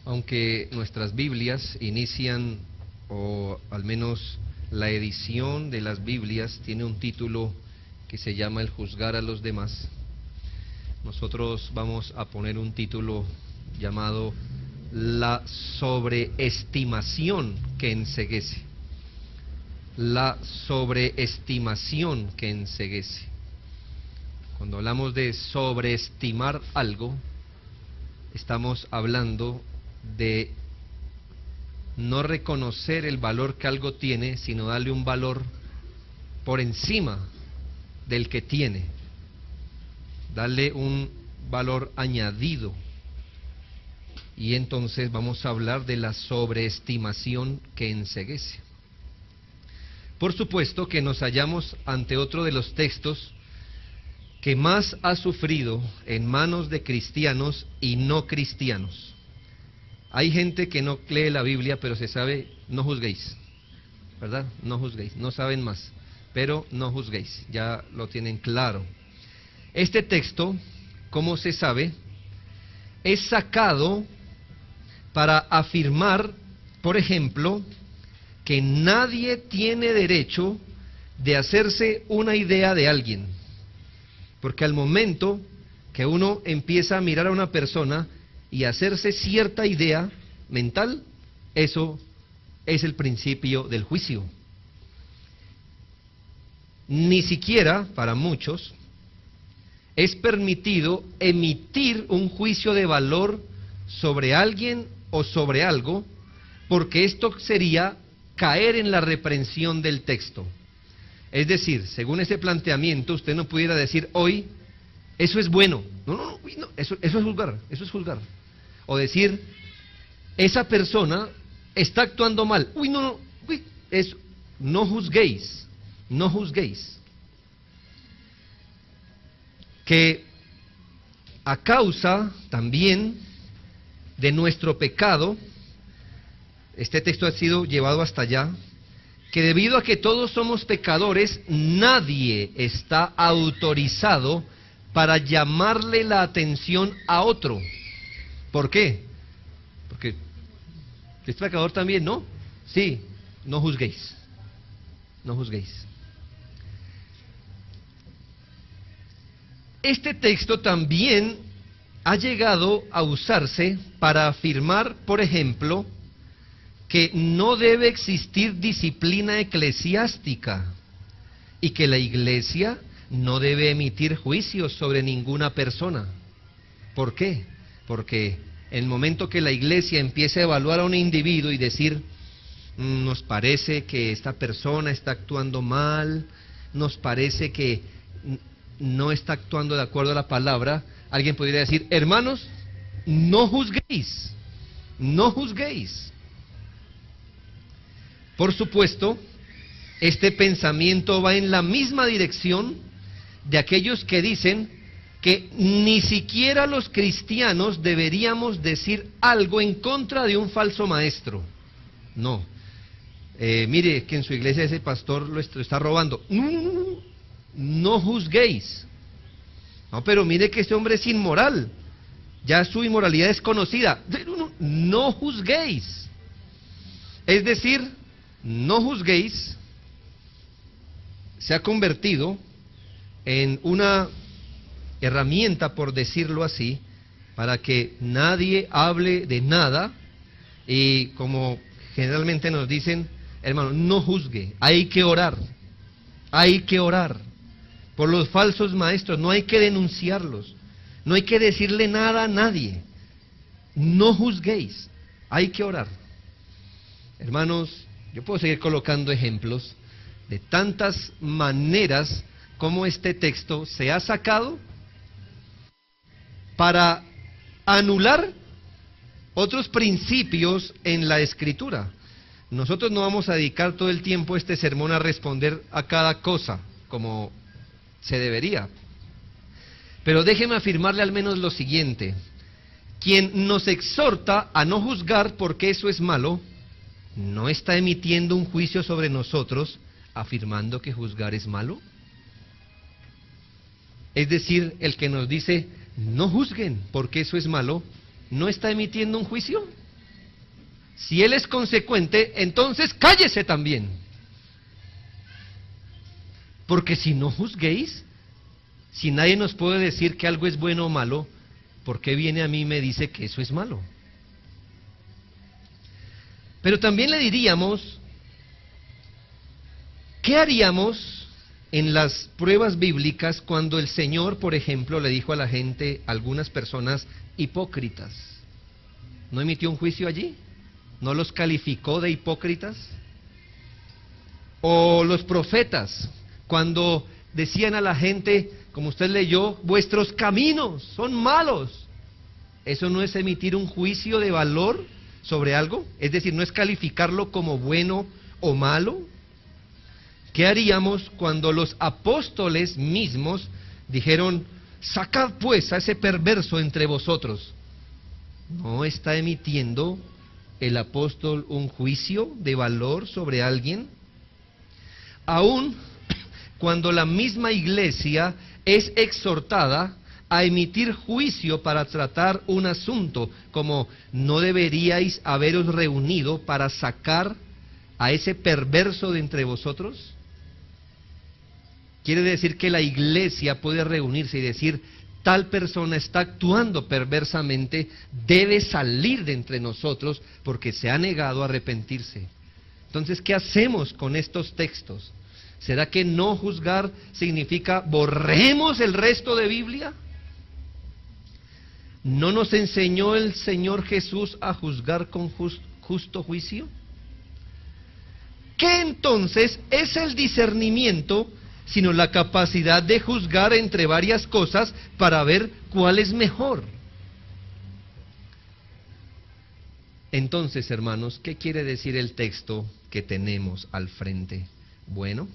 Aunque nuestras Biblias inician, o al menos la edición de las Biblias tiene un título que se llama El juzgar a los demás, nosotros vamos a poner un título llamado La sobreestimación que enceguece. La sobreestimación que enceguece. Cuando hablamos de sobreestimar algo, estamos hablando de no reconocer el valor que algo tiene, sino darle un valor por encima del que tiene, darle un valor añadido. Y entonces vamos a hablar de la sobreestimación que enceguece. Por supuesto que nos hallamos ante otro de los textos que más ha sufrido en manos de cristianos y no cristianos. Hay gente que no lee la Biblia, pero se sabe, no juzguéis, ¿verdad? No juzguéis, no saben más, pero no juzguéis, ya lo tienen claro. Este texto, ¿cómo se sabe? Es sacado para afirmar, por ejemplo, que nadie tiene derecho de hacerse una idea de alguien. Porque al momento que uno empieza a mirar a una persona y hacerse cierta idea mental, eso es el principio del juicio. Ni siquiera, para muchos, es permitido emitir un juicio de valor sobre alguien o sobre algo, porque esto sería caer en la reprensión del texto. Es decir, según ese planteamiento, usted no pudiera decir hoy, eso es bueno. No, eso es juzgar, eso es juzgar. O decir, esa persona está actuando mal. Eso, no juzguéis, no juzguéis. Que a causa también de nuestro pecado, este texto ha sido llevado hasta allá, que debido a que todos somos pecadores, nadie está autorizado para llamarle la atención a otro. ¿Por qué? Porque es pecador también, ¿no? Sí, no juzguéis, no juzguéis. Este texto también ha llegado a usarse para afirmar, por ejemplo, que no debe existir disciplina eclesiástica y que la iglesia no debe emitir juicios sobre ninguna persona. ¿Por qué? Porque en el momento que la iglesia empiece a evaluar a un individuo y decir, nos parece que esta persona está actuando mal, nos parece que no está actuando de acuerdo a la palabra, alguien podría decir, hermanos, no juzguéis, no juzguéis. Por supuesto, este pensamiento va en la misma dirección de aquellos que dicen que ni siquiera los cristianos deberíamos decir algo en contra de un falso maestro. No. Mire que en su iglesia ese pastor lo está robando. No juzguéis. No, pero mire que este hombre es inmoral. Ya su inmoralidad es conocida. No juzguéis. Es decir, no juzguéis se ha convertido en una herramienta, por decirlo así, para que nadie hable de nada y como generalmente nos dicen, hermano, no juzgue, hay que orar por los falsos maestros, no hay que denunciarlos, no hay que decirle nada a nadie, no juzguéis, hay que orar. Hermanos, yo puedo seguir colocando ejemplos de tantas maneras como este texto se ha sacado para anular otros principios en la Escritura. Nosotros no vamos a dedicar todo el tiempo este sermón a responder a cada cosa como se debería. Pero déjeme afirmarle al menos lo siguiente: quien nos exhorta a no juzgar porque eso es malo, no está emitiendo un juicio sobre nosotros afirmando que juzgar es malo. Es decir, el que nos dice no juzguen porque eso es malo, ¿no está emitiendo un juicio? Si él es consecuente, entonces cállese también. Porque si no juzguéis, si nadie nos puede decir que algo es bueno o malo, ¿por qué viene a mí y me dice que eso es malo? Pero también le diríamos, ¿qué haríamos en las pruebas bíblicas cuando el Señor, por ejemplo, le dijo a la gente, a algunas personas hipócritas? ¿No emitió un juicio allí? ¿No los calificó de hipócritas? O los profetas, cuando decían a la gente, como usted leyó, vuestros caminos son malos. ¿Eso no es emitir un juicio de valor sobre algo? Es decir, ¿no es calificarlo como bueno o malo? ¿Qué haríamos cuando los apóstoles mismos dijeron, sacad pues a ese perverso entre vosotros? ¿No está emitiendo el apóstol un juicio de valor sobre alguien? Aún cuando la misma iglesia es exhortada a emitir juicio para tratar un asunto, como no deberíais haberos reunido para sacar a ese perverso de entre vosotros. Quiere decir que la iglesia puede reunirse y decir, tal persona está actuando perversamente, debe salir de entre nosotros porque se ha negado a arrepentirse. Entonces, ¿qué hacemos con estos textos? ¿Será que no juzgar significa borremos el resto de Biblia? ¿No nos enseñó el Señor Jesús a juzgar con justo juicio? ¿Qué entonces es el discernimiento sino la capacidad de juzgar entre varias cosas para ver cuál es mejor? Entonces, hermanos, ¿qué quiere decir el texto que tenemos al frente? Bueno,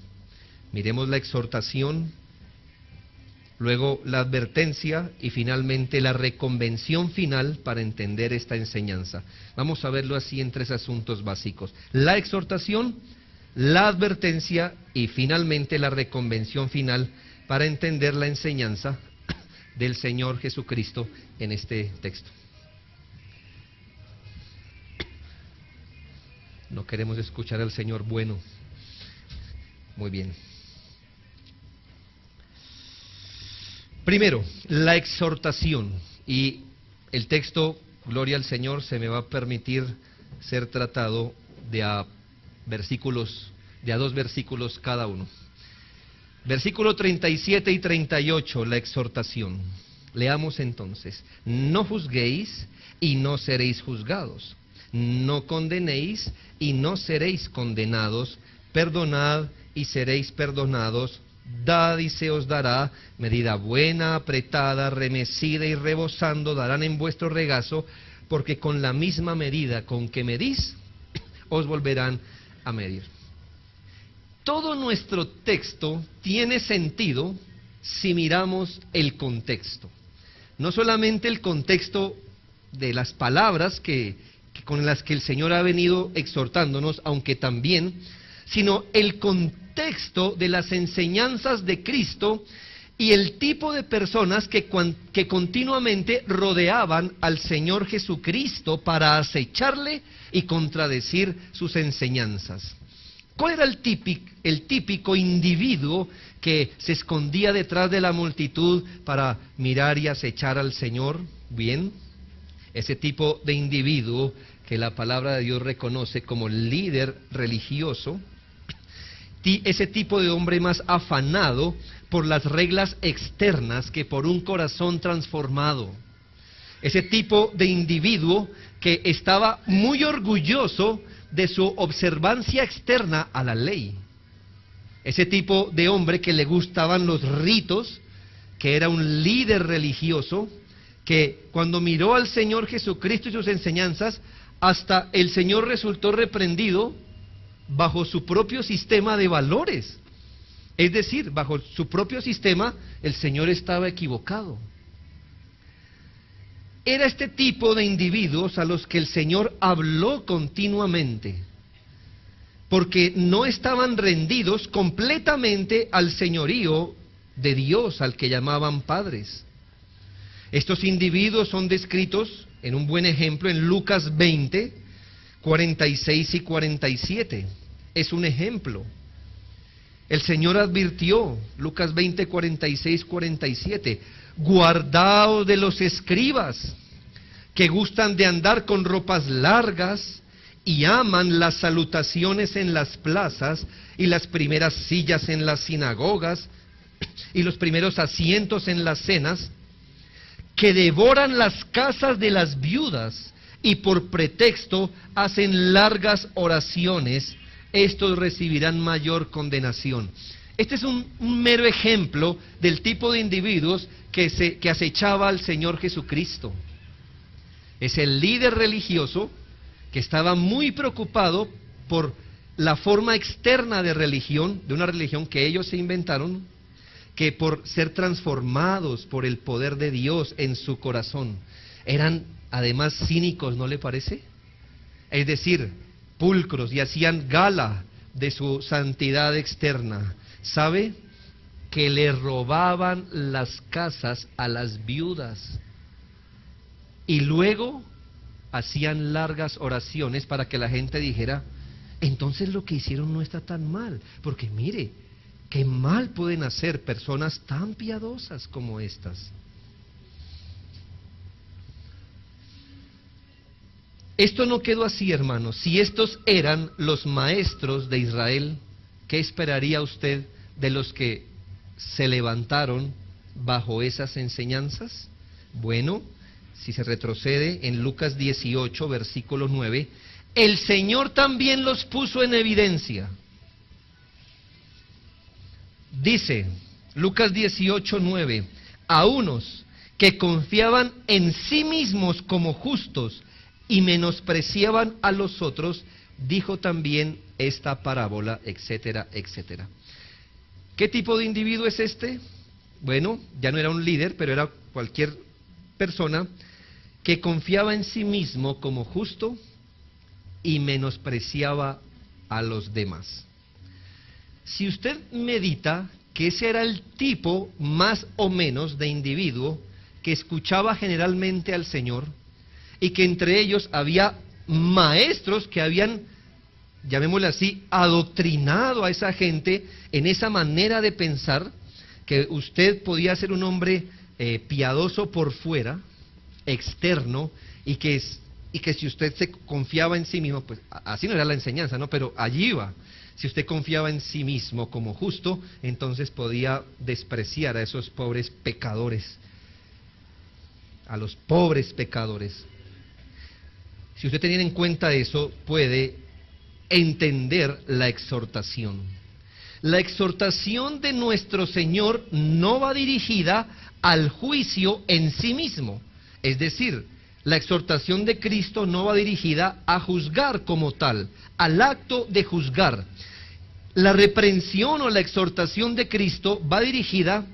miremos la exhortación, luego la advertencia y finalmente la reconvención final para entender esta enseñanza. Vamos a verlo así en tres asuntos básicos: la exhortación, la advertencia y finalmente la reconvención final para entender la enseñanza del Señor Jesucristo en este texto. No queremos escuchar al Señor bueno. Muy bien. Primero, la exhortación. Y el texto, gloria al Señor, se me va a permitir ser tratado de a dos versículos cada uno. Versículo 37 y 38, la exhortación. Leamos entonces: no juzguéis y no seréis juzgados, no condenéis y no seréis condenados, perdonad y seréis perdonados, dad y se os dará, medida buena, apretada, remecida y rebosando darán en vuestro regazo, porque con la misma medida con que medís, os volverán a medir. Todo nuestro texto tiene sentido si miramos el contexto. No solamente el contexto de las palabras con las que el Señor ha venido exhortándonos, aunque también, sino el contexto de las enseñanzas de Cristo y el tipo de personas que continuamente rodeaban al Señor Jesucristo para acecharle y contradecir sus enseñanzas. ¿Cuál era el típico individuo que se escondía detrás de la multitud para mirar y acechar al Señor? Bien, ese tipo de individuo que la palabra de Dios reconoce como líder religioso, ese tipo de hombre más afanado por las reglas externas que por un corazón transformado. Ese tipo de individuo que estaba muy orgulloso de su observancia externa a la ley. Ese tipo de hombre que le gustaban los ritos, que era un líder religioso, que cuando miró al Señor Jesucristo y sus enseñanzas, hasta el Señor resultó reprendido bajo su propio sistema de valores. Es decir, bajo su propio sistema, el Señor estaba equivocado. Era este tipo de individuos a los que el Señor habló continuamente, porque no estaban rendidos completamente al señorío de Dios, al que llamaban padres. Estos individuos son descritos en un buen ejemplo en Lucas 20, 46 y 47. Es un ejemplo. El Señor advirtió, Lucas 20, 46, 47, guardaos de los escribas, que gustan de andar con ropas largas y aman las salutaciones en las plazas y las primeras sillas en las sinagogas y los primeros asientos en las cenas, que devoran las casas de las viudas y por pretexto hacen largas oraciones. Estos recibirán mayor condenación. Este es un mero ejemplo del tipo de individuos que acechaba al Señor Jesucristo. Es el líder religioso que estaba muy preocupado por la forma externa de religión, de una religión que ellos se inventaron, que por ser transformados por el poder de Dios en su corazón. Eran además cínicos, ¿no le parece? Es decir, pulcros, y hacían gala de su santidad externa. ¿Sabe? Que le robaban las casas a las viudas y luego hacían largas oraciones para que la gente dijera, entonces lo que hicieron no está tan mal, porque mire, qué mal pueden hacer personas tan piadosas como estas. Esto no quedó así, hermanos. Si estos eran los maestros de Israel, ¿qué esperaría usted de los que se levantaron bajo esas enseñanzas? Bueno, si se retrocede en Lucas 18, versículo 9, el Señor también los puso en evidencia. Dice, Lucas 18, 9, a unos que confiaban en sí mismos como justos y menospreciaban a los otros, dijo también esta parábola, etcétera, etcétera. ¿Qué tipo de individuo es este? Bueno, ya no era un líder, pero era cualquier persona que confiaba en sí mismo como justo y menospreciaba a los demás. Si usted medita que ese era el tipo más o menos de individuo que escuchaba generalmente al Señor, y que entre ellos había maestros que habían, llamémosle así, adoctrinado a esa gente en esa manera de pensar, que usted podía ser un hombre piadoso por fuera, externo, y que si usted se confiaba en sí mismo, pues así no era la enseñanza, ¿no? Pero allí iba. Si usted confiaba en sí mismo como justo, entonces podía despreciar a esos pobres pecadores, a los pobres pecadores. Si usted teniera en cuenta eso, puede entender la exhortación. La exhortación de nuestro Señor no va dirigida al juicio en sí mismo. Es decir, la exhortación de Cristo no va dirigida a juzgar como tal, al acto de juzgar. La reprensión o la exhortación de Cristo va dirigida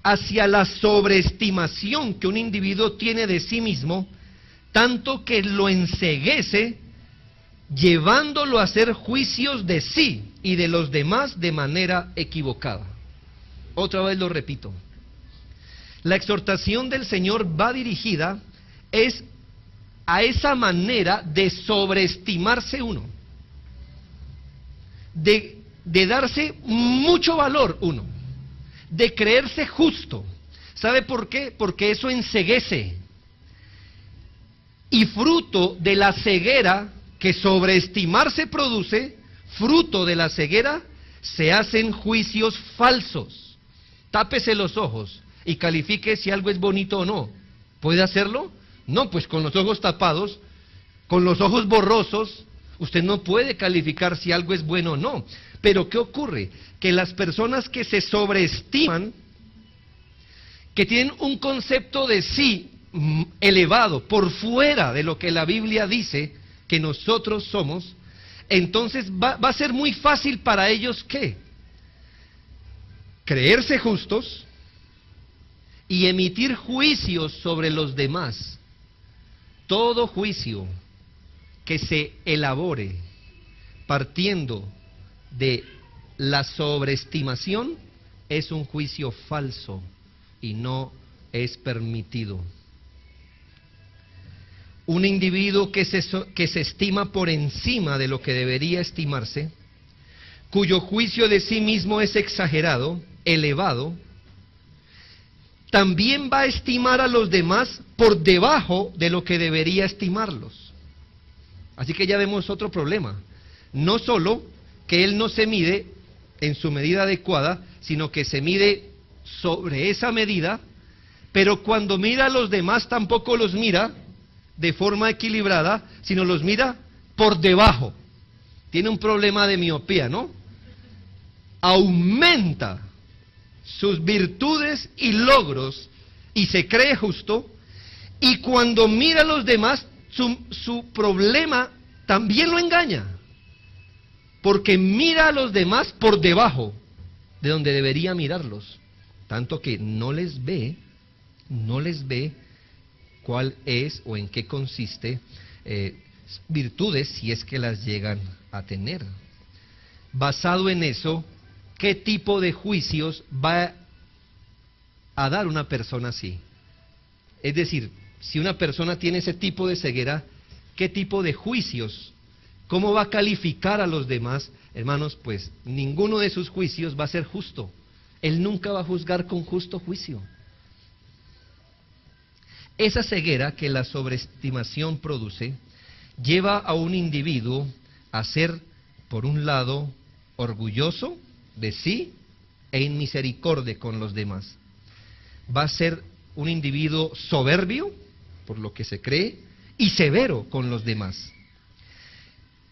hacia la sobreestimación que un individuo tiene de sí mismo, tanto que lo enceguece, llevándolo a hacer juicios de sí y de los demás de manera equivocada. Otra vez lo repito. La exhortación del Señor va dirigida es a esa manera de sobreestimarse uno, de darse mucho valor uno, de creerse justo. ¿Sabe por qué? Porque eso enceguece. Y fruto de la ceguera que sobreestimarse produce, fruto de la ceguera, se hacen juicios falsos. Tápese los ojos y califique si algo es bonito o no. ¿Puede hacerlo? No, pues con los ojos tapados, con los ojos borrosos, usted no puede calificar si algo es bueno o no. Pero ¿qué ocurre? Que las personas que se sobreestiman, que tienen un concepto de sí elevado, por fuera de lo que la Biblia dice que nosotros somos, entonces va a ser muy fácil para ellos ¿qué? Creerse justos y emitir juicios sobre los demás. Todo juicio que se elabore partiendo de la sobreestimación es un juicio falso y no es permitido. un individuo que se estima por encima de lo que debería estimarse, cuyo juicio de sí mismo es exagerado, elevado, también va a estimar a los demás por debajo de lo que debería estimarlos. Así que ya vemos otro problema. No solo que él no se mide en su medida adecuada, sino que se mide sobre esa medida, pero cuando mira a los demás tampoco los mira de forma equilibrada, sino los mira por debajo. Tiene un problema de miopía, ¿no? Aumenta sus virtudes y logros y se cree justo, y cuando mira a los demás, su problema también lo engaña, porque mira a los demás por debajo de donde debería mirarlos, tanto que no les ve cuál es o en qué consiste virtudes, si es que las llegan a tener. Basado en eso, ¿qué tipo de juicios va a dar una persona así? Es decir, si una persona tiene ese tipo de ceguera, ¿qué tipo de juicios? ¿Cómo va a calificar a los demás? Hermanos, pues ninguno de sus juicios va a ser justo. Él nunca va a juzgar con justo juicio. Esa ceguera que la sobreestimación produce lleva a un individuo a ser, por un lado, orgulloso de sí e inmisericorde con los demás. Va a ser un individuo soberbio, por lo que se cree, y severo con los demás.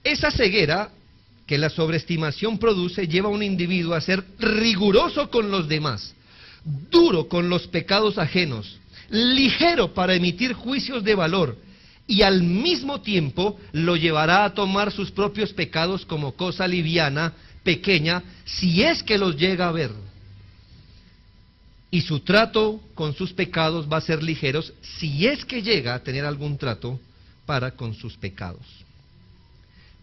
Esa ceguera que la sobreestimación produce lleva a un individuo a ser riguroso con los demás, duro con los pecados ajenos, ligero para emitir juicios de valor, y al mismo tiempo lo llevará a tomar sus propios pecados como cosa liviana, pequeña, si es que los llega a ver. Y su trato con sus pecados va a ser ligeros, si es que llega a tener algún trato para con sus pecados.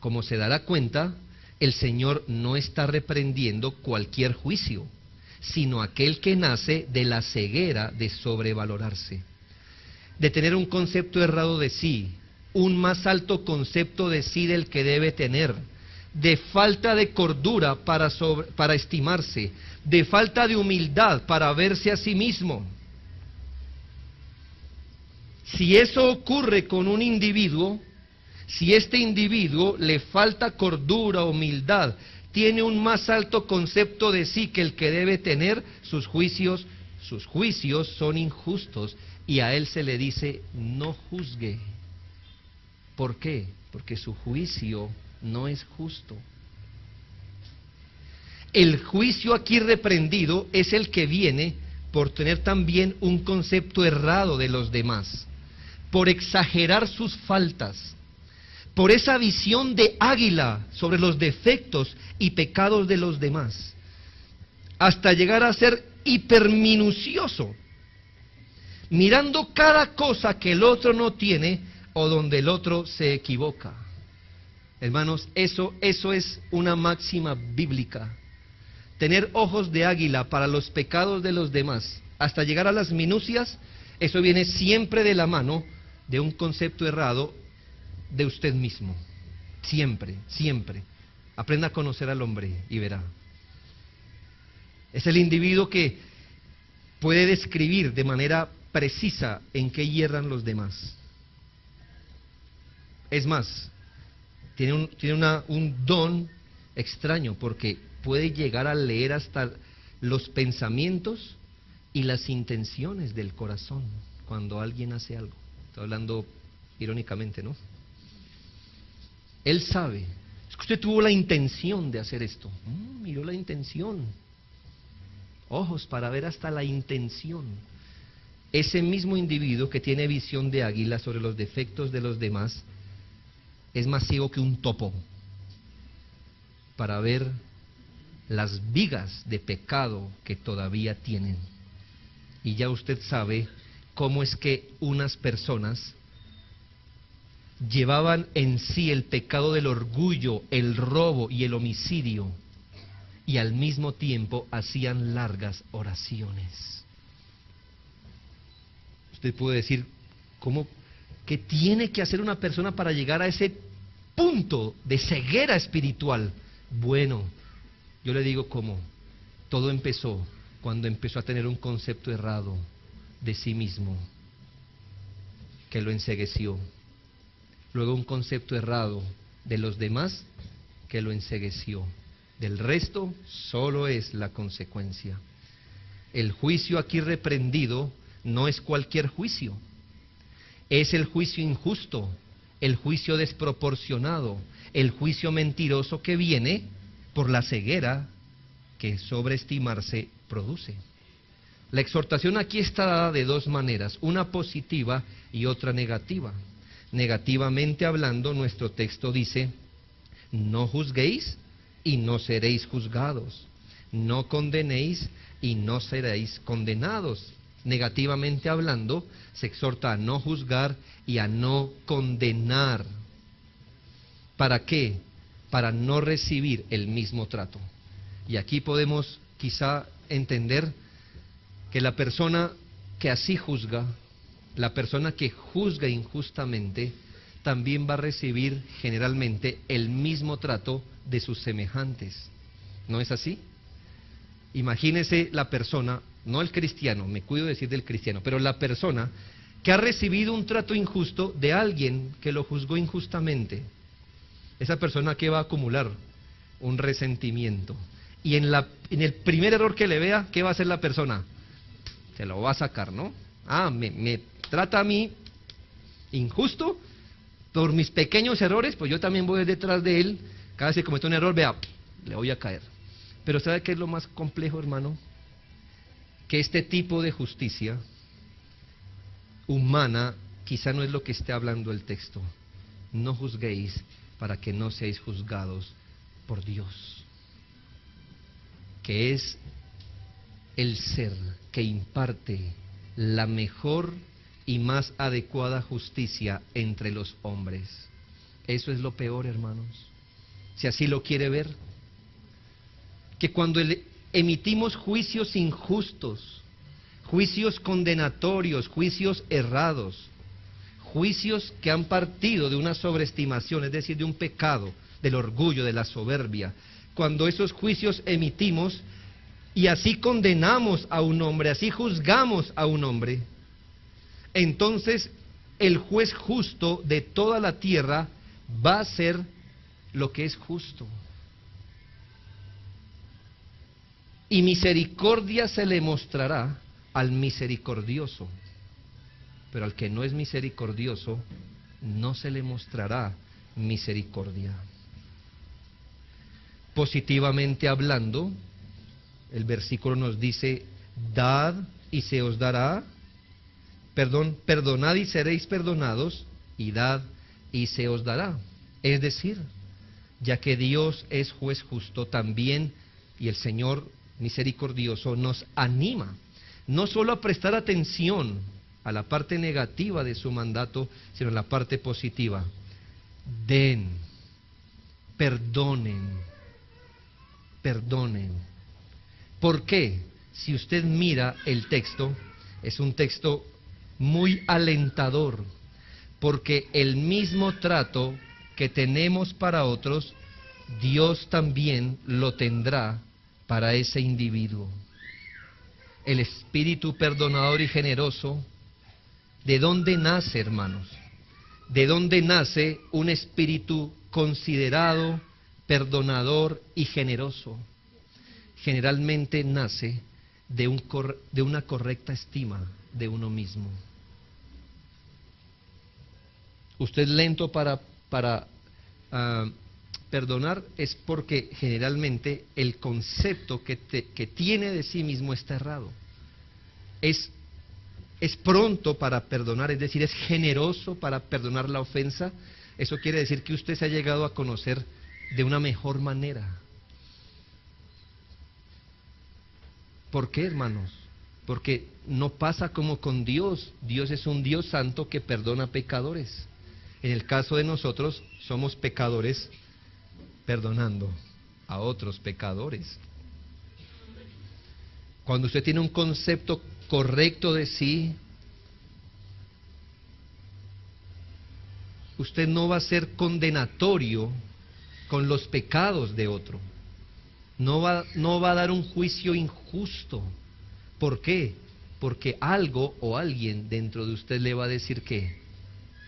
Como se dará cuenta, el Señor no está reprendiendo cualquier juicio, sino aquel que nace de la ceguera de sobrevalorarse, de tener un concepto errado de sí, un más alto concepto de sí del que debe tener, de falta de cordura para estimarse, de falta de humildad para verse a sí mismo. Si eso ocurre con un individuo, si este individuo le falta cordura, humildad, tiene un más alto concepto de sí que el que debe tener, sus juicios son injustos, y a él se le dice: no juzgue. ¿Por qué? Porque su juicio no es justo. El juicio aquí reprendido es el que viene por tener también un concepto errado de los demás, por exagerar sus faltas, por esa visión de águila sobre los defectos y pecados de los demás, hasta llegar a ser hiperminucioso, mirando cada cosa que el otro no tiene o donde el otro se equivoca. Hermanos, eso es una máxima bíblica. Tener ojos de águila para los pecados de los demás, hasta llegar a las minucias, eso viene siempre de la mano de un concepto errado de usted mismo. Siempre, siempre. Aprenda a conocer al hombre y verá. Es el individuo que puede describir de manera precisa en qué hierran los demás. Es más, tiene un don extraño, porque puede llegar a leer hasta los pensamientos y las intenciones del corazón cuando alguien hace algo. Estoy hablando irónicamente, ¿no? Él sabe, es que usted tuvo la intención de hacer esto. Miró la intención. Ojos para ver hasta la intención. Ese mismo individuo que tiene visión de águila sobre los defectos de los demás es más ciego que un topo para ver las vigas de pecado que todavía tienen. Y ya usted sabe cómo es que unas personas llevaban en sí el pecado del orgullo, el robo y el homicidio, y al mismo tiempo hacían largas oraciones. Usted puede decir, ¿cómo ¿Qué tiene que hacer una persona para llegar a ese punto de ceguera espiritual? Bueno, yo le digo cómo. Todo empezó cuando empezó a tener un concepto errado de sí mismo, que lo encegueció. Luego un concepto errado de los demás, que lo encegueció. Del resto, solo es la consecuencia. El juicio aquí reprendido no es cualquier juicio. Es el juicio injusto, el juicio desproporcionado, el juicio mentiroso que viene por la ceguera que sobreestimarse produce. La exhortación aquí está dada de dos maneras, una positiva y otra negativa. Negativamente hablando, nuestro texto dice: no juzguéis y no seréis juzgados, no condenéis y no seréis condenados. Negativamente hablando, se exhorta a no juzgar y a no condenar. ¿Para qué? Para no recibir el mismo trato. Y aquí podemos quizá entender que la persona que así juzga, la persona que juzga injustamente, también va a recibir generalmente el mismo trato de sus semejantes. ¿No es así? Imagínese la persona, no el cristiano, me cuido de decir del cristiano, pero la persona que ha recibido un trato injusto de alguien que lo juzgó injustamente. Esa persona, ¿qué va a acumular? Un resentimiento. Y en el primer error que le vea, ¿qué va a hacer la persona? Se lo va a sacar, ¿no? Me trata a mí injusto por mis pequeños errores, pues yo también voy detrás de él. Cada vez que comete un error, vea, le voy a caer. Pero ¿sabe qué es lo más complejo, hermano? Que este tipo de justicia humana quizá no es lo que esté hablando el texto. No juzguéis para que no seáis juzgados por Dios, que es el ser que imparte la mejor y más adecuada justicia entre los hombres. Eso es lo peor, hermanos, si así lo quiere ver, que cuando emitimos juicios injustos, juicios condenatorios, juicios errados, juicios que han partido de una sobreestimación, es decir, de un pecado, del orgullo, de la soberbia, cuando esos juicios emitimos y así condenamos a un hombre, así juzgamos a un hombre, entonces el juez justo de toda la tierra va a ser lo que es justo. Y misericordia se le mostrará al misericordioso, pero al que no es misericordioso no se le mostrará misericordia. Positivamente hablando, el versículo nos dice: dad y se os dará, perdonad y seréis perdonados, y dad y se os dará. Es decir, ya que Dios es juez justo, también, y el Señor misericordioso nos anima no solo a prestar atención a la parte negativa de su mandato, sino a la parte positiva. Den, perdonen. ¿Por qué? Si usted mira el texto, es un texto muy alentador, porque el mismo trato que tenemos para otros, Dios también lo tendrá para ese individuo. El espíritu perdonador y generoso, ¿de dónde nace, hermanos? ¿De dónde nace un espíritu considerado, perdonador y generoso? Generalmente nace de una correcta estima de uno mismo. Usted es lento para perdonar, es porque generalmente el concepto que tiene de sí mismo está errado. Es pronto para perdonar, es decir, es generoso para perdonar la ofensa. Eso quiere decir que usted se ha llegado a conocer de una mejor manera. ¿Por qué, hermanos? Porque no pasa como con Dios. Dios es un Dios santo que perdona pecadores. En el caso de nosotros, somos pecadores perdonando a otros pecadores. Cuando usted tiene un concepto correcto de sí, usted no va a ser condenatorio con los pecados de otro. No va a dar un juicio injusto. ¿Por qué? Porque algo o alguien dentro de usted le va a decir que,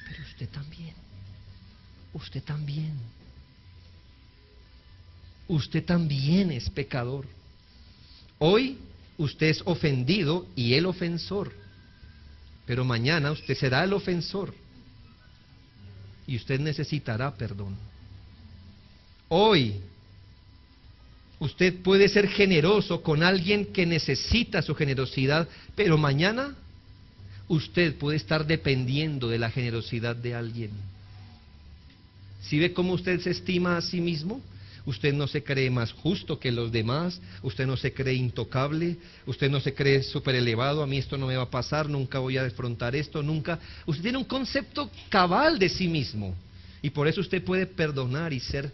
pero usted también es pecador. Hoy usted es ofendido y el ofensor, pero mañana usted será el ofensor y usted necesitará perdón. Hoy usted puede ser generoso con alguien que necesita su generosidad, pero mañana usted puede estar dependiendo de la generosidad de alguien. ¿Sí ve cómo usted se estima a sí mismo? Usted no se cree más justo que los demás, usted no se cree intocable, usted no se cree súper elevado, a mí esto no me va a pasar, nunca voy a afrontar esto, nunca. Usted tiene un concepto cabal de sí mismo y por eso usted puede perdonar y ser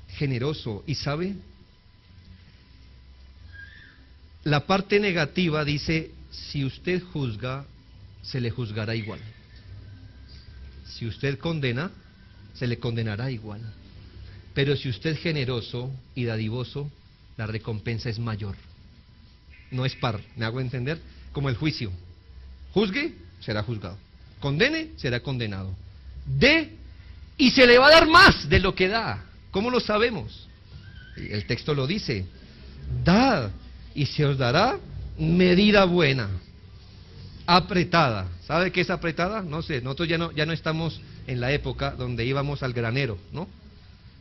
generoso. ¿Y sabe? La parte negativa dice, si usted juzga, se le juzgará igual. Si usted condena, se le condenará igual. Pero si usted es generoso y dadivoso, la recompensa es mayor. No es par, ¿me hago entender? Como el juicio. Juzgue, será juzgado. Condene, será condenado. Dé, y se le va a dar más de lo que da. ¿Cómo lo sabemos? El texto lo dice. Dad, y se os dará medida buena, apretada. ¿Sabe qué es apretada? No sé, nosotros ya no estamos en la época donde íbamos al granero, ¿no?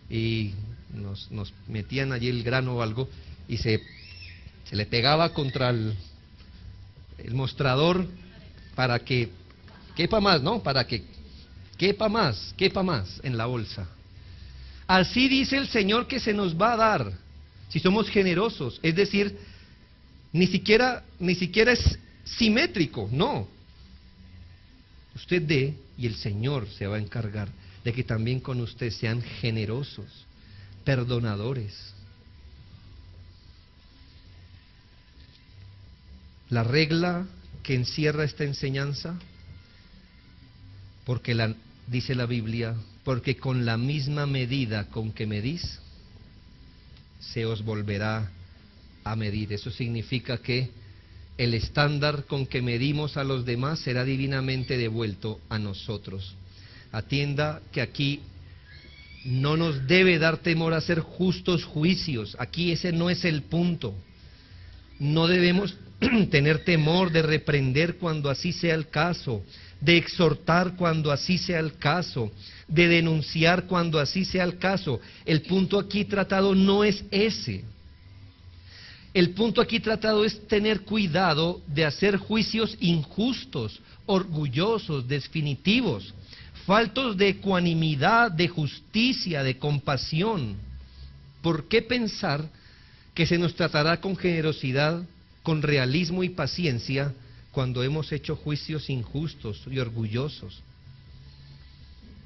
Y nos metían allí el grano o algo y se le pegaba contra el mostrador para que quepa más, ¿no? Para que quepa más en la bolsa. Así dice el Señor que se nos va a dar si somos generosos, es decir, ni siquiera es simétrico, no. Usted dé y el Señor se va a encargar de que también con usted sean generosos, perdonadores. La regla que encierra esta enseñanza, dice la Biblia, porque con la misma medida con que medís, se os volverá a medir. Eso significa que el estándar con que medimos a los demás será divinamente devuelto a nosotros. Atienda que aquí no nos debe dar temor a hacer justos juicios. Aquí ese no es el punto. No debemos tener temor de reprender cuando así sea el caso, de exhortar cuando así sea el caso, de denunciar cuando así sea el caso. El punto aquí tratado no es ese. El punto aquí tratado es tener cuidado de hacer juicios injustos, orgullosos, definitivos, faltos de ecuanimidad, de justicia, de compasión. ¿Por qué pensar que se nos tratará con generosidad, con realismo y paciencia cuando hemos hecho juicios injustos y orgullosos?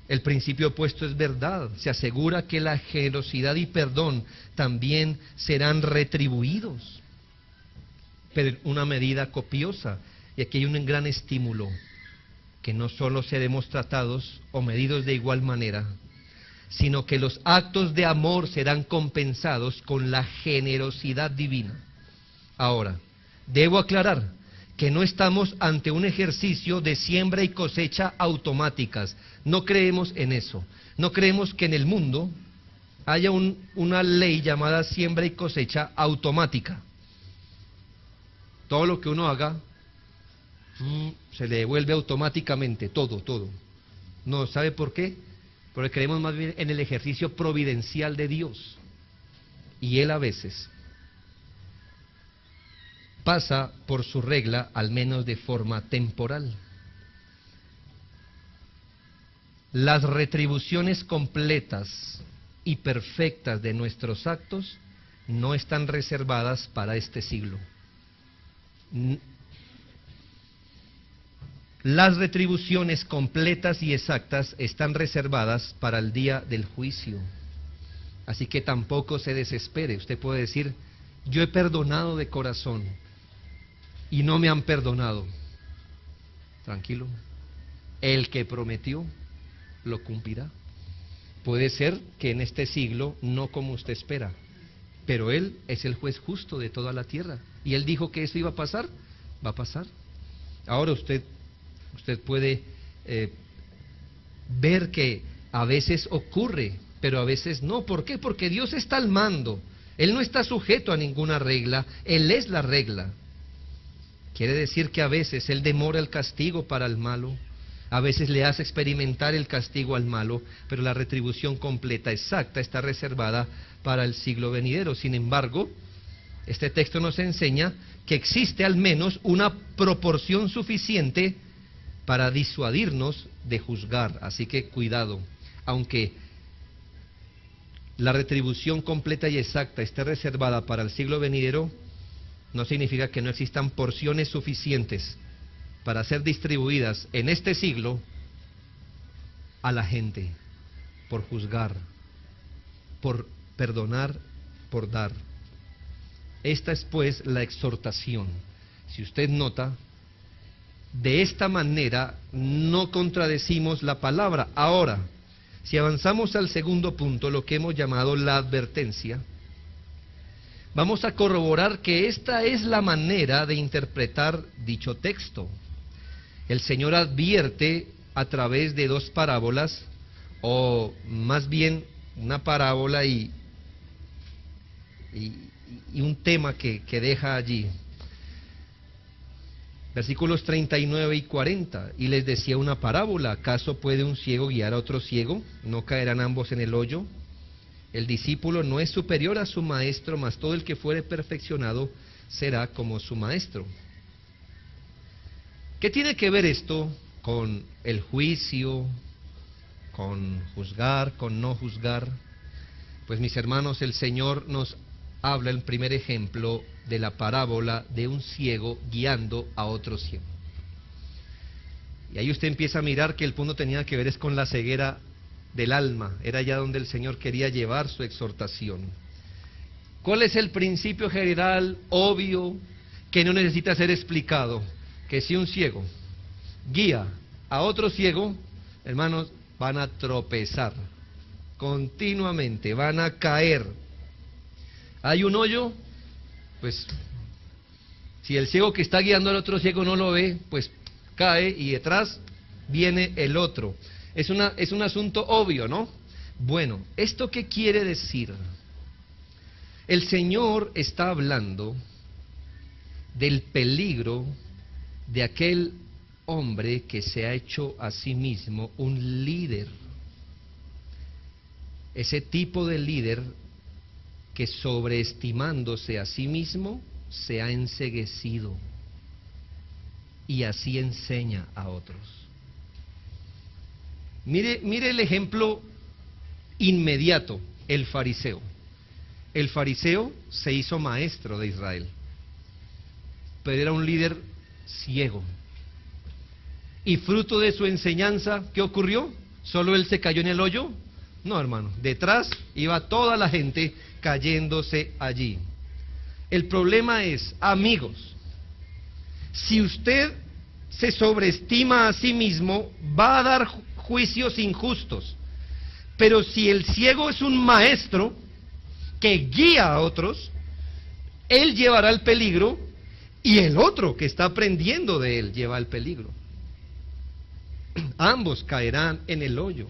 El principio opuesto es verdad. Se asegura que la generosidad y perdón también serán retribuidos, pero en una medida copiosa. Y aquí hay un gran estímulo, que no solo seremos tratados o medidos de igual manera, sino que los actos de amor serán compensados con la generosidad divina. Ahora, debo aclarar que no estamos ante un ejercicio de siembra y cosecha automáticas. No creemos en eso. No creemos que en el mundo haya una ley llamada siembra y cosecha automática. Todo lo que uno haga se le devuelve automáticamente, todo. No, ¿sabe por qué? Porque creemos más bien en el ejercicio providencial de Dios. Y Él a veces pasa por su regla, al menos de forma temporal. Las retribuciones completas y perfectas de nuestros actos no están reservadas para este siglo. Las retribuciones completas y exactas están reservadas para el día del juicio. Así que tampoco se desespere. Usted puede decir, yo he perdonado de corazón y no me han perdonado. Tranquilo. El que prometió lo cumplirá. Puede ser que en este siglo no como usted espera, pero Él es el juez justo de toda la tierra. Y Él dijo que eso iba a pasar, va a pasar. Ahora usted puede ver que a veces ocurre, pero a veces no. ¿Por qué? Porque Dios está al mando. Él no está sujeto a ninguna regla, Él es la regla. Quiere decir que a veces Él demora el castigo para el malo, a veces le hace experimentar el castigo al malo, pero la retribución completa, exacta, está reservada para el siglo venidero. Sin embargo, este texto nos enseña que existe al menos una proporción suficiente para disuadirnos de juzgar. Así que cuidado, aunque la retribución completa y exacta esté reservada para el siglo venidero, no significa que no existan porciones suficientes para ser distribuidas en este siglo a la gente, por juzgar, por perdonar, por dar. Esta es pues la exhortación. Si usted nota, de esta manera no contradecimos la palabra. Ahora, si avanzamos al segundo punto, lo que hemos llamado la advertencia, vamos a corroborar que esta es la manera de interpretar dicho texto. El Señor advierte a través de dos parábolas, o más bien una parábola y un tema que deja allí. Versículos 39 y 40. Y les decía una parábola: ¿acaso puede un ciego guiar a otro ciego? ¿No caerán ambos en el hoyo? El discípulo no es superior a su maestro, mas todo el que fuere perfeccionado será como su maestro. ¿Qué tiene que ver esto con el juicio, con juzgar, con no juzgar? Pues mis hermanos, el Señor nos habla el primer ejemplo de la parábola de un ciego guiando a otro ciego. Y ahí usted empieza a mirar que el punto tenía que ver es con la ceguera del alma. Era allá donde el Señor quería llevar su exhortación. ¿Cuál es el principio general, obvio, que no necesita ser explicado? Que si un ciego guía a otro ciego, hermanos, van a tropezar continuamente, van a caer. Hay un hoyo, pues si el ciego que está guiando al otro ciego no lo ve, pues cae y detrás viene el otro. Es un asunto obvio, ¿no? Bueno, ¿esto qué quiere decir? El Señor está hablando del peligro de aquel hombre que se ha hecho a sí mismo un líder. Ese tipo de líder que, sobreestimándose a sí mismo, se ha enceguecido y así enseña a otros. Mire el ejemplo inmediato: el fariseo. El fariseo se hizo maestro de Israel, pero era un líder ciego. Y fruto de su enseñanza, ¿qué ocurrió? ¿Solo él se cayó en el hoyo? No, hermano, detrás iba toda la gente cayéndose allí. El problema es, amigos, si usted se sobreestima a sí mismo, va a dar juicios injustos. Pero si el ciego es un maestro que guía a otros, él llevará el peligro y el otro que está aprendiendo de él lleva el peligro. Ambos caerán en el hoyo.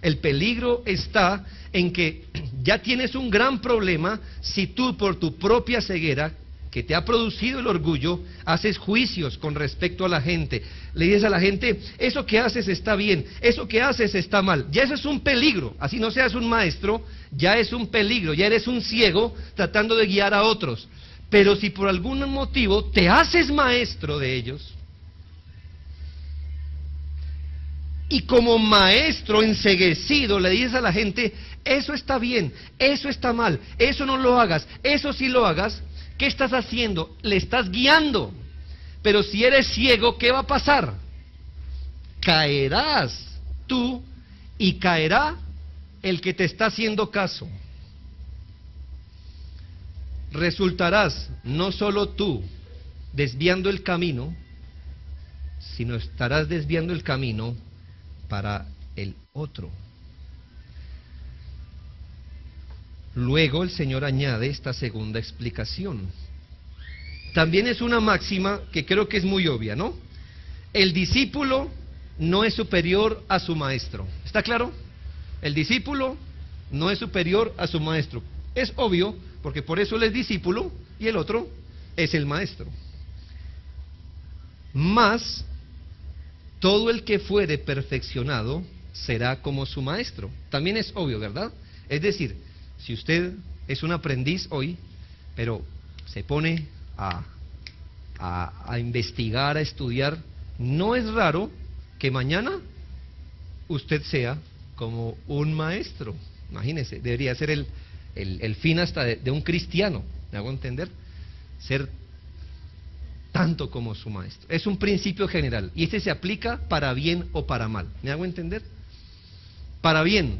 El peligro está en que ya tienes un gran problema si tú, por tu propia ceguera que te ha producido el orgullo, haces juicios con respecto a la gente. Le dices a la gente: eso que haces está bien, eso que haces está mal. Ya eso es un peligro. Así no seas un maestro, ya es un peligro. Ya eres un ciego tratando de guiar a otros. Pero si por algún motivo te haces maestro de ellos, y como maestro enceguecido le dices a la gente: eso está bien, eso está mal, eso no lo hagas, eso sí lo hagas, ¿qué estás haciendo? Le estás guiando. Pero si eres ciego, ¿qué va a pasar? Caerás tú y caerá el que te está haciendo caso. Resultarás no solo tú desviando el camino, sino estarás desviando el camino para el otro. Luego el Señor añade esta segunda explicación. También es una máxima que creo que es muy obvia, ¿no? El discípulo no es superior a su maestro. ¿Está claro? El discípulo no es superior a su maestro. Es obvio, porque por eso él es discípulo y el otro es el maestro. Mas, todo el que fuere perfeccionado será como su maestro. También es obvio, ¿verdad? Es decir, si usted es un aprendiz hoy, pero se pone a investigar, a estudiar, no es raro que mañana usted sea como un maestro. Imagínese, debería ser el fin hasta de un cristiano, ¿me hago entender? Ser tanto como su maestro. Es un principio general y este se aplica para bien o para mal, ¿me hago entender? Para bien,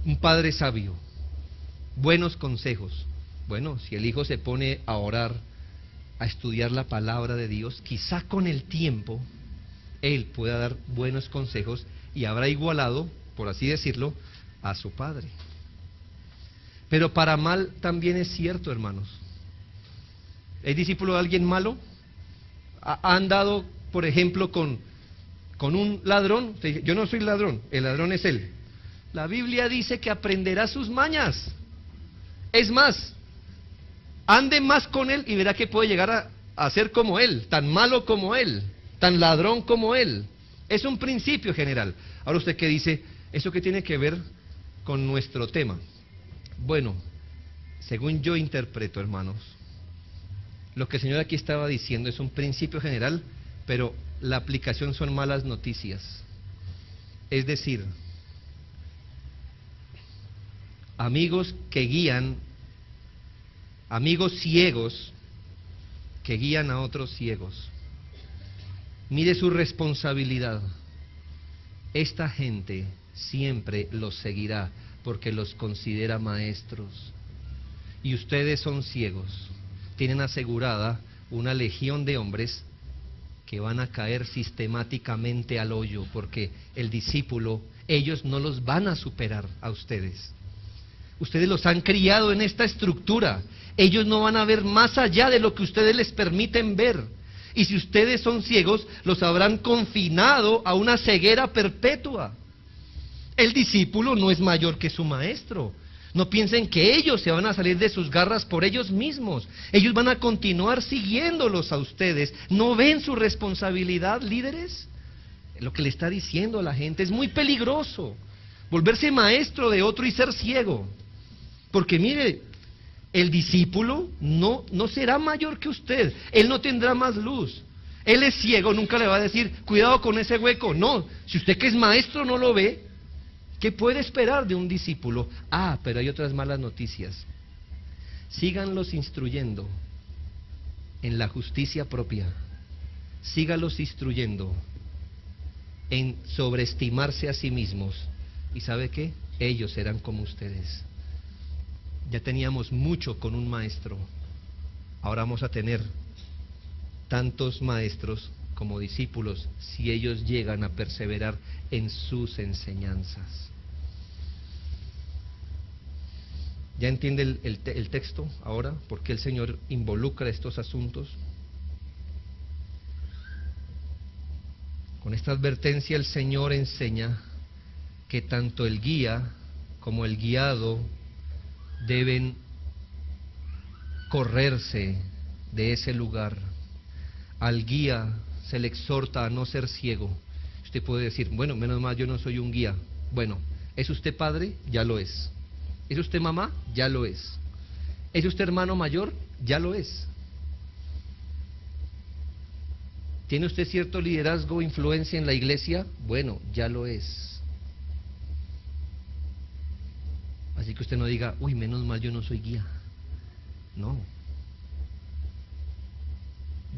un padre sabio, buenos consejos. Bueno, si el hijo se pone a orar, a estudiar la palabra de Dios, quizá con el tiempo él pueda dar buenos consejos y habrá igualado, por así decirlo, a su padre. Pero para mal también es cierto, hermanos. ¿Es discípulo de alguien malo? ¿Ha andado, por ejemplo, con un ladrón? Usted dice, yo no soy ladrón, el ladrón es él. La Biblia dice que aprenderá sus mañas. Es más, ande más con él y verá que puede llegar a ser como él, tan malo como él, tan ladrón como él. Es un principio general. Ahora usted qué dice, ¿eso qué tiene que ver con nuestro tema? Bueno, según yo interpreto, hermanos, lo que el Señor aquí estaba diciendo es un principio general, pero la aplicación son malas noticias. Es decir, amigos que guían, amigos ciegos que guían a otros ciegos. Mire su responsabilidad. Esta gente siempre los seguirá porque los considera maestros. Y ustedes son ciegos. Tienen asegurada una legión de hombres que van a caer sistemáticamente al hoyo, porque el discípulo, ellos no los van a superar a ustedes. Ustedes los han criado en esta estructura. Ellos no van a ver más allá de lo que ustedes les permiten ver. Y si ustedes son ciegos, los habrán confinado a una ceguera perpetua. El discípulo no es mayor que su maestro. No piensen que ellos se van a salir de sus garras por ellos mismos. Ellos van a continuar siguiéndolos a ustedes. ¿No ven su responsabilidad, líderes? Lo que le está diciendo a la gente es muy peligroso. Volverse maestro de otro y ser ciego. Porque mire, el discípulo no será mayor que usted. Él no tendrá más luz. Él es ciego, nunca le va a decir, cuidado con ese hueco. No, si usted que es maestro no lo ve, ¿qué puede esperar de un discípulo? Ah, pero hay otras malas noticias. Síganlos instruyendo en la justicia propia. Síganlos instruyendo en sobreestimarse a sí mismos. ¿Y sabe qué? Ellos serán como ustedes. Ya teníamos mucho con un maestro. Ahora vamos a tener tantos maestros como discípulos si ellos llegan a perseverar en sus enseñanzas. ¿Ya entiende el texto ahora? ¿Por qué el Señor involucra estos asuntos? Con esta advertencia el Señor enseña que tanto el guía como el guiado deben correrse de ese lugar. Al guía se le exhorta a no ser ciego. Usted puede decir, bueno, menos mal yo no soy un guía. Bueno, ¿es usted padre? Ya lo es. ¿Es usted mamá? Ya lo es. ¿Es usted hermano mayor? Ya lo es. ¿Tiene usted cierto liderazgo o influencia en la iglesia? Bueno, ya lo es. Así que usted no diga, uy, menos mal yo no soy guía. No.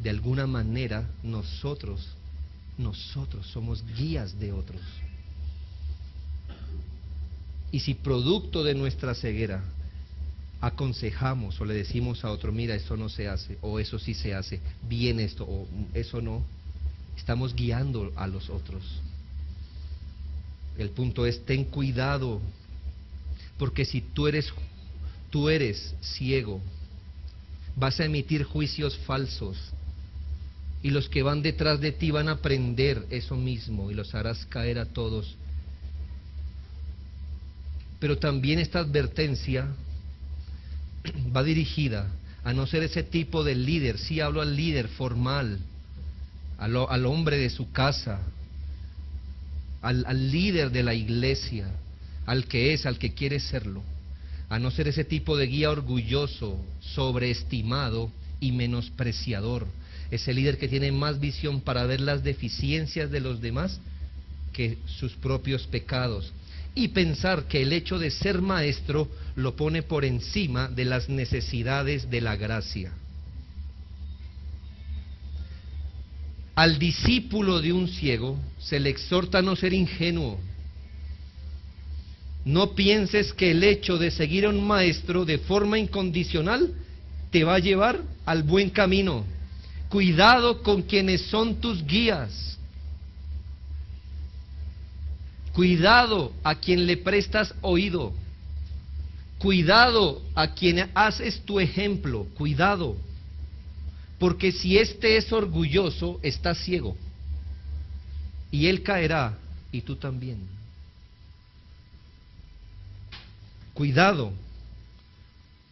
De alguna manera nosotros somos guías de otros. Y si producto de nuestra ceguera aconsejamos o le decimos a otro, mira, eso no se hace, o eso sí se hace, bien esto, o eso no, estamos guiando a los otros. El punto es, ten cuidado, porque si tú eres ciego, vas a emitir juicios falsos, y los que van detrás de ti van a aprender eso mismo, y los harás caer a todos. Pero también esta advertencia va dirigida a no ser ese tipo de líder. Sí hablo al líder formal, al hombre de su casa, al líder de la iglesia, al que quiere serlo, a no ser ese tipo de guía orgulloso, sobreestimado y menospreciador, ese líder que tiene más visión para ver las deficiencias de los demás que sus propios pecados, y pensar que el hecho de ser maestro lo pone por encima de las necesidades de la gracia. Al discípulo de un ciego se le exhorta a no ser ingenuo. No pienses que el hecho de seguir a un maestro de forma incondicional te va a llevar al buen camino. Cuidado con quienes son tus guías. Cuidado a quien le prestas oído. Cuidado a quien haces tu ejemplo. Cuidado. Porque si éste es orgulloso, está ciego. Y él caerá, y tú también. Cuidado.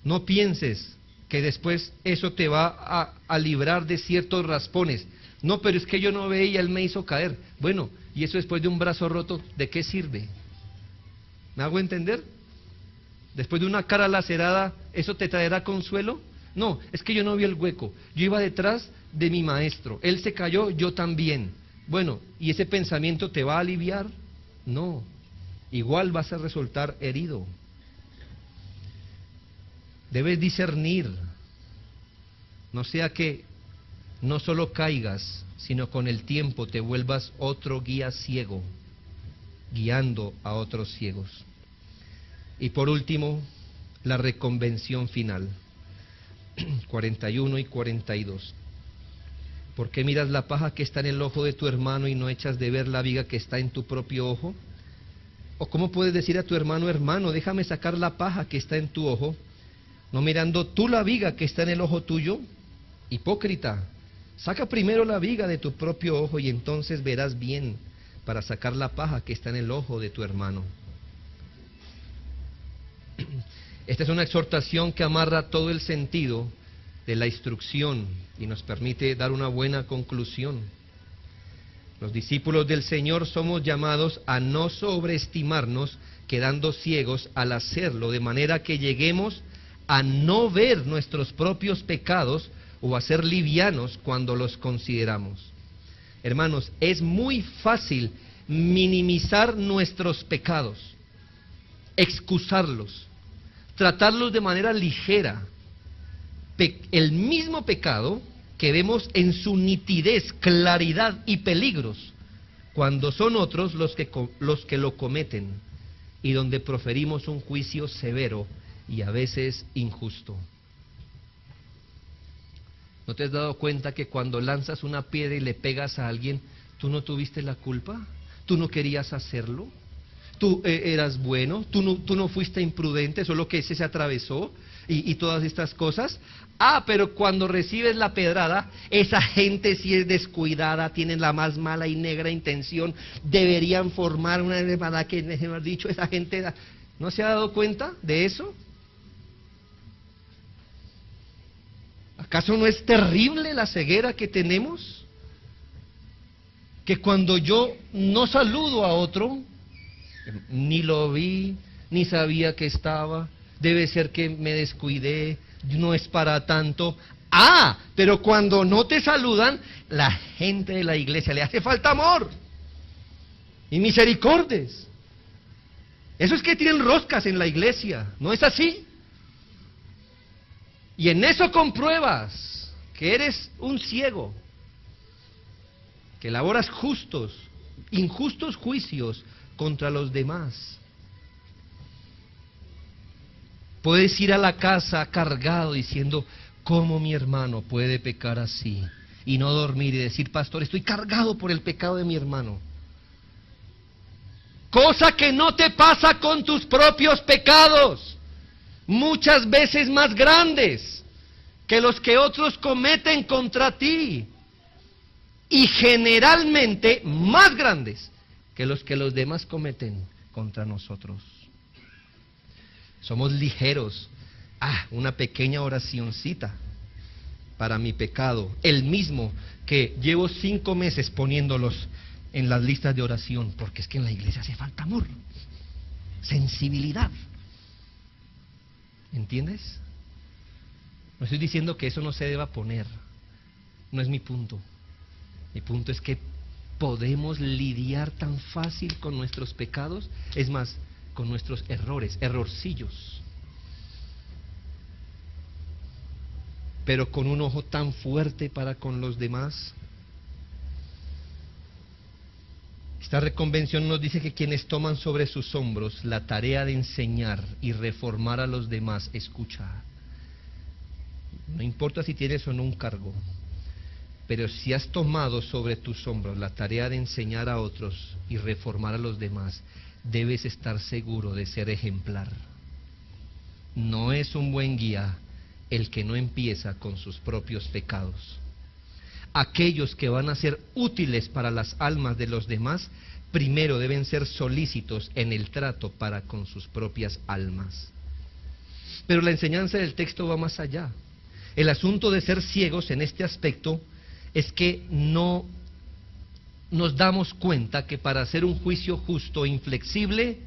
No pienses que después eso te va a librar de ciertos raspones. No, pero es que yo no veía, él me hizo caer. Bueno, y eso después de un brazo roto, ¿de qué sirve? ¿Me hago entender? Después de una cara lacerada, ¿eso te traerá consuelo? No, es que yo no vi el hueco. Yo iba detrás de mi maestro. Él se cayó, yo también. Bueno, ¿y ese pensamiento te va a aliviar? No, igual vas a resultar herido. Debes discernir, no sea que no solo caigas, sino con el tiempo te vuelvas otro guía ciego, guiando a otros ciegos. Y por último, la reconvención final, 41 y 42. ¿Por qué miras la paja que está en el ojo de tu hermano y no echas de ver la viga que está en tu propio ojo? ¿O cómo puedes decir a tu hermano, hermano, déjame sacar la paja que está en tu ojo, no mirando tú la viga que está en el ojo tuyo? Hipócrita, saca primero la viga de tu propio ojo y entonces verás bien para sacar la paja que está en el ojo de tu hermano. Esta es una exhortación que amarra todo el sentido de la instrucción y nos permite dar una buena conclusión. Los discípulos del Señor somos llamados a no sobreestimarnos, quedando ciegos al hacerlo, de manera que lleguemos a no ver nuestros propios pecados o a ser livianos cuando los consideramos. Hermanos, es muy fácil minimizar nuestros pecados, excusarlos, tratarlos de manera ligera. El mismo pecado que vemos en su nitidez, claridad y peligros, cuando son otros los que lo cometen y donde proferimos un juicio severo y a veces injusto. ¿No te has dado cuenta que cuando lanzas una piedra y le pegas a alguien, tú no tuviste la culpa? ¿Tú no querías hacerlo? ¿Tú eras bueno? ¿Tú no fuiste imprudente? ¿Solo que ese se atravesó? Y todas estas cosas. Ah, pero cuando recibes la pedrada, esa gente si es descuidada, tienen la más mala y negra intención, deberían formar una hermandad que, mejor dicho, esa gente, ¿no se ha dado cuenta de eso? ¿Acaso no es terrible la ceguera que tenemos? Que cuando yo no saludo a otro, ni lo vi, ni sabía que estaba, debe ser que me descuidé, no es para tanto. Ah, pero cuando no te saludan, la gente de la iglesia le hace falta amor y misericordias. Eso es que tienen roscas en la iglesia, ¿no es así? Y en eso compruebas que eres un ciego, que elaboras injustos juicios contra los demás. Puedes ir a la casa cargado diciendo, ¿cómo mi hermano puede pecar así? Y no dormir y decir, pastor, estoy cargado por el pecado de mi hermano. cosa que no te pasa con tus propios pecados, muchas veces más grandes que los que otros cometen contra ti, y generalmente más grandes que los demás cometen contra nosotros. Somos ligeros. Una pequeña oracioncita para mi pecado, el mismo que llevo 5 meses poniéndolos en las listas de oración, porque es que en la iglesia hace falta amor, sensibilidad. ¿Entiendes? No estoy diciendo que eso no se deba poner, no es mi punto. Mi punto es que podemos lidiar tan fácil con nuestros pecados, es más, con nuestros errorcillos, pero con un ojo tan fuerte para con los demás. Esta reconvención nos dice que quienes toman sobre sus hombros la tarea de enseñar y reformar a los demás, escucha, no importa si tienes o no un cargo, pero si has tomado sobre tus hombros la tarea de enseñar a otros y reformar a los demás, debes estar seguro de ser ejemplar. No es un buen guía el que no empieza con sus propios pecados. Aquellos que van a ser útiles para las almas de los demás, primero deben ser solícitos en el trato para con sus propias almas. Pero la enseñanza del texto va más allá. El asunto de ser ciegos en este aspecto es que no nos damos cuenta que para hacer un juicio justo e inflexible,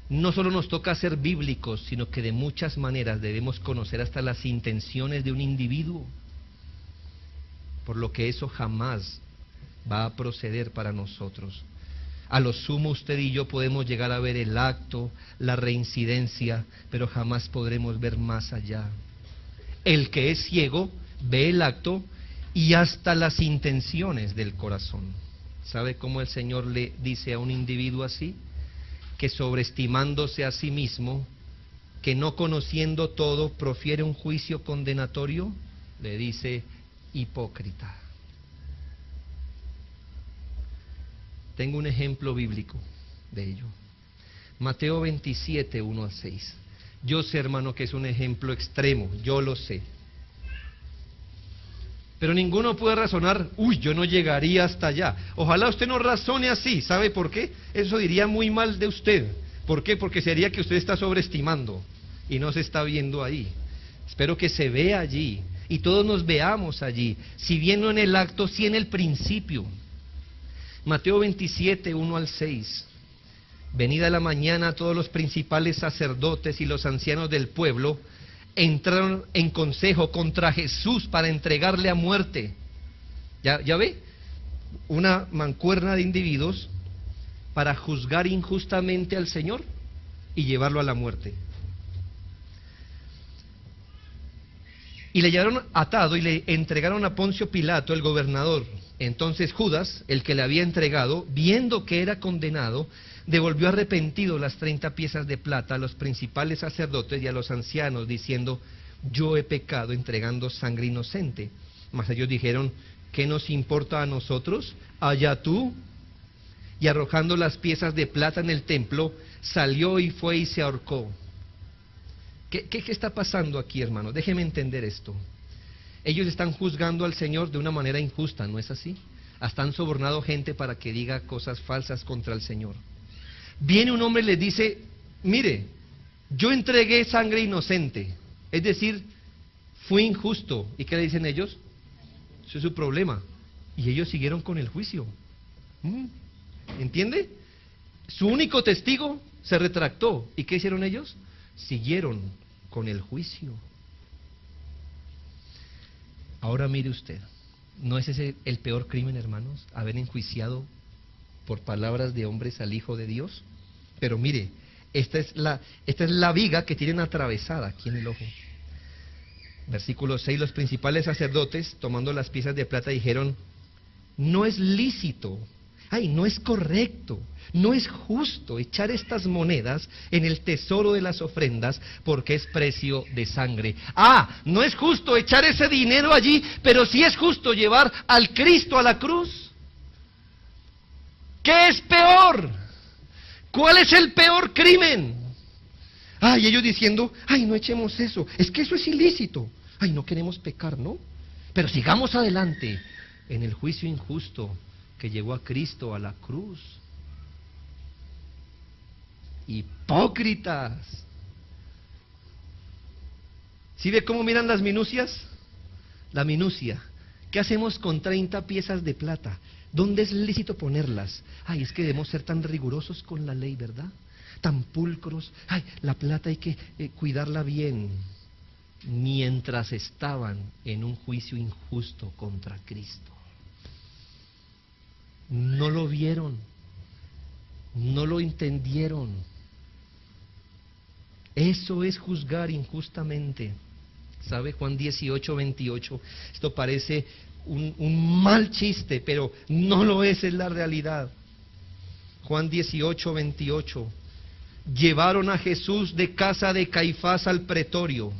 no solo nos toca ser bíblicos, sino que de muchas maneras debemos conocer hasta las intenciones de un individuo, por lo que eso jamás va a proceder para nosotros. A lo sumo usted y yo podemos llegar a ver el acto, la reincidencia, pero jamás podremos ver más allá. El que es ciego ve el acto y hasta las intenciones del corazón. ¿Sabe cómo el Señor le dice a un individuo así? Que sobreestimándose a sí mismo, que no conociendo todo, profiere un juicio condenatorio, le dice: hipócrita. Tengo un ejemplo bíblico de ello. Mateo 27, 1 al 6. Yo sé, hermano, que es un ejemplo extremo, yo lo sé. Pero ninguno puede razonar: yo no llegaría hasta allá. Ojalá usted no razone así. ¿Sabe por qué? Eso diría muy mal de usted. ¿Por qué? Porque sería que usted está sobreestimando y no se está viendo ahí. Espero que se vea allí y todos nos veamos allí, si bien no en el acto, sí en el principio. Mateo 27, 1 al 6. Venida la mañana, todos los principales sacerdotes y los ancianos del pueblo entraron en consejo contra Jesús para entregarle a muerte. ¿Ya ve? Una mancuerna de individuos para juzgar injustamente al Señor y llevarlo a la muerte. Y le llevaron atado y le entregaron a Poncio Pilato, el gobernador. Entonces Judas, el que le había entregado, viendo que era condenado, devolvió arrepentido las 30 piezas de plata a los principales sacerdotes y a los ancianos, diciendo: yo he pecado entregando sangre inocente. Mas ellos dijeron: ¿qué nos importa a nosotros? Allá tú. Y arrojando las piezas de plata en el templo, salió y fue y se ahorcó. ¿Qué está pasando aquí, hermano? Déjeme entender esto. Ellos están juzgando al Señor de una manera injusta, ¿no es así? Hasta han sobornado gente para que diga cosas falsas contra el Señor. Viene un hombre y les dice: mire, yo entregué sangre inocente, es decir, fui injusto. ¿Y qué le dicen ellos? Eso es su problema. Y ellos siguieron con el juicio. ¿Entiende? Su único testigo se retractó. ¿Y qué hicieron ellos? Siguieron con el juicio. Ahora mire usted, ¿no es ese el peor crimen, hermanos? Haber enjuiciado por palabras de hombres al Hijo de Dios. Pero mire, esta es la viga que tienen atravesada aquí en el ojo. Versículo 6, los principales sacerdotes, tomando las piezas de plata, dijeron: no es lícito, no es correcto, no es justo echar estas monedas en el tesoro de las ofrendas, porque es precio de sangre. No es justo echar ese dinero allí, pero sí es justo llevar al Cristo a la cruz. ¿Qué es peor? ¿Cuál es el peor crimen? Ay, ellos diciendo, ay, no echemos eso, es que eso es ilícito. Ay, no queremos pecar, ¿no? Pero sigamos adelante en el juicio injusto que llevó a Cristo a la cruz. Hipócritas. ¿Sí ve cómo miran las minucias? La minucia. ¿Qué hacemos con 30 piezas de plata? ¿Dónde es lícito ponerlas? Ay, es que debemos ser tan rigurosos con la ley, ¿verdad? Tan pulcros. Ay, la plata hay que cuidarla bien. Mientras estaban en un juicio injusto contra Cristo. No lo vieron. No lo entendieron. Eso es juzgar injustamente. ¿Sabe? Juan 18:28. Esto parece un mal chiste, pero no lo es la realidad. Juan 18:28. Llevaron a Jesús de casa de Caifás al pretorio.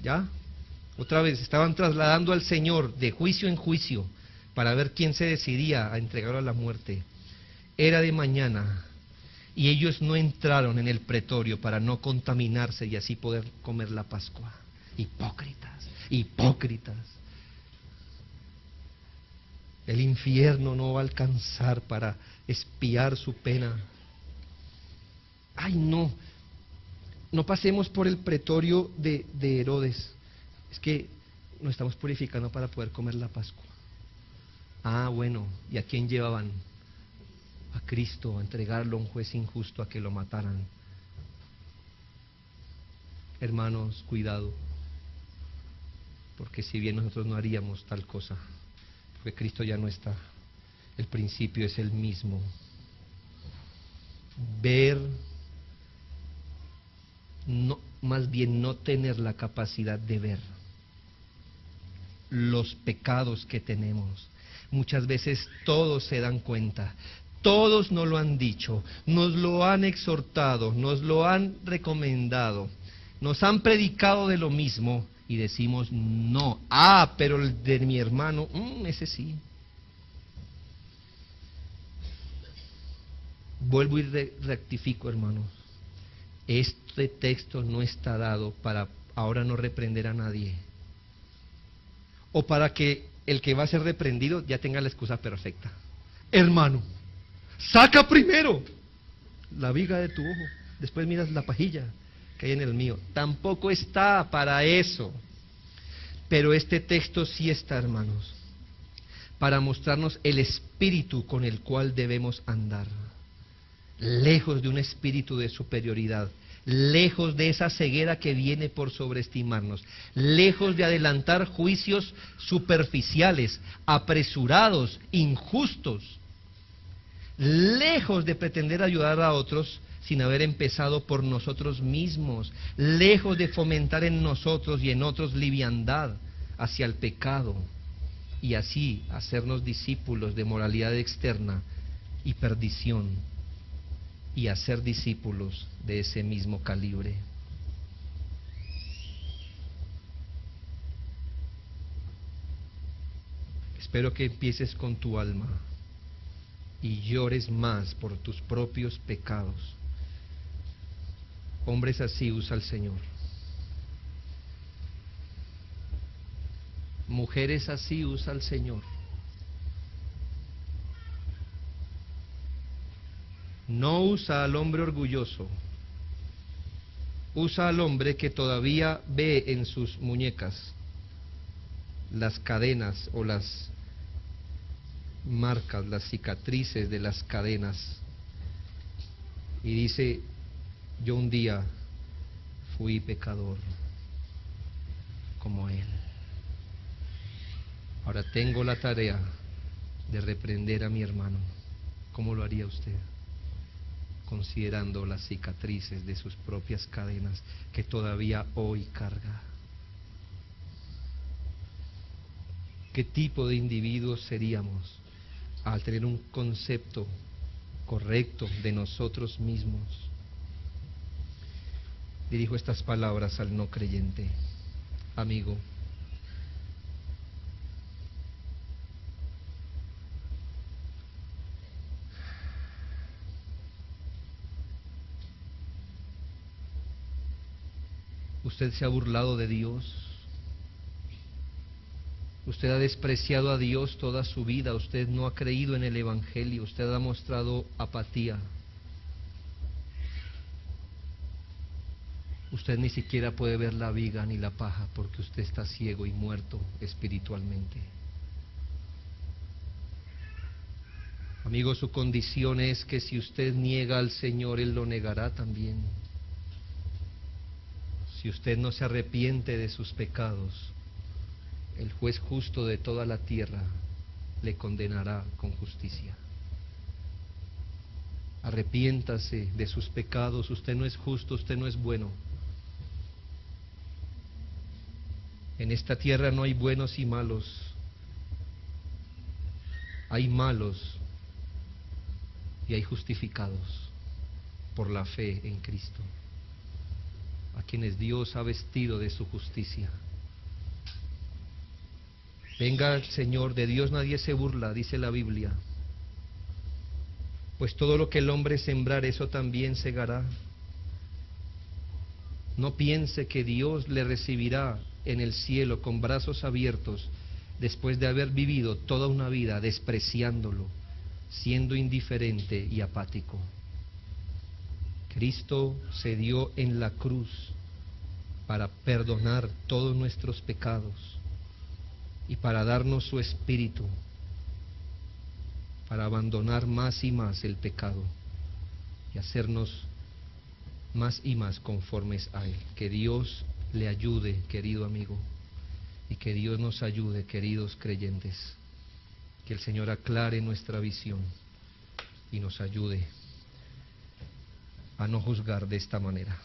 ¿Ya? Otra vez, estaban trasladando al Señor de juicio en juicio para ver quién se decidía a entregarlo a la muerte. Era de mañana y ellos no entraron en el pretorio para no contaminarse y así poder comer la Pascua. Hipócritas, hipócritas. El infierno no va a alcanzar para expiar su pena. Ay, no pasemos por el pretorio de Herodes. Es que nos estamos purificando para poder comer la Pascua. Ah, bueno, ¿y a quién llevaban? A Cristo, a entregarlo a un juez injusto, a que lo mataran. Hermanos, cuidado, porque si bien nosotros no haríamos tal cosa, porque Cristo ya no está, el principio es el mismo. Ver, no, más bien no tener la capacidad de ver los pecados que tenemos. Muchas veces todos se dan cuenta, todos nos lo han dicho, nos lo han exhortado, nos lo han recomendado, nos han predicado de lo mismo y decimos no. Ah, pero el de mi hermano, ese sí. Vuelvo y rectifico, hermanos. Este texto no está dado para ahora no reprender a nadie, o para que el que va a ser reprendido ya tenga la excusa perfecta. Hermano, saca primero la viga de tu ojo, después miras la pajilla que hay en el mío. Tampoco está para eso. Pero este texto sí está, hermanos, para mostrarnos el espíritu con el cual debemos andar. Lejos de un espíritu de superioridad, lejos de esa ceguera que viene por sobreestimarnos, lejos de adelantar juicios superficiales, apresurados, injustos, lejos de pretender ayudar a otros sin haber empezado por nosotros mismos, lejos de fomentar en nosotros y en otros liviandad hacia el pecado y así hacernos discípulos de moralidad externa y perdición, y hacer discípulos de ese mismo calibre. Espero que empieces con tu alma y llores más por tus propios pecados. Hombres así usa el Señor. Mujeres así usa el Señor. No usa al hombre orgulloso, usa al hombre que todavía ve en sus muñecas las cadenas o las marcas, las cicatrices de las cadenas, y dice: yo un día fui pecador como él. Ahora tengo la tarea de reprender a mi hermano. ¿Cómo lo haría usted? Considerando las cicatrices de sus propias cadenas que todavía hoy carga. ¿Qué tipo de individuos seríamos al tener un concepto correcto de nosotros mismos? Dirijo estas palabras al no creyente. Amigo, Usted se ha burlado de Dios. Usted ha despreciado a Dios toda su vida. Usted no ha creído en el Evangelio. Usted ha mostrado apatía. Usted ni siquiera puede ver la viga ni la paja porque usted está ciego y muerto espiritualmente. Amigo, su condición es que si usted niega al Señor, Él lo negará también. Si usted no se arrepiente de sus pecados, el juez justo de toda la tierra le condenará con justicia. Arrepiéntase de sus pecados. Usted no es justo, usted no es bueno. En esta tierra no hay buenos y malos. Hay malos y hay justificados por la fe en Cristo, a quienes Dios ha vestido de su justicia. Venga el Señor, de Dios nadie se burla, dice la Biblia. Pues todo lo que el hombre sembrar, eso también segará. No piense que Dios le recibirá en el cielo con brazos abiertos después de haber vivido toda una vida despreciándolo, siendo indiferente y apático. Cristo se dio en la cruz para perdonar todos nuestros pecados y para darnos su espíritu, para abandonar más y más el pecado y hacernos más y más conformes a Él. Que Dios le ayude, querido amigo, y que Dios nos ayude, queridos creyentes. Que el Señor aclare nuestra visión y nos ayude a no juzgar de esta manera.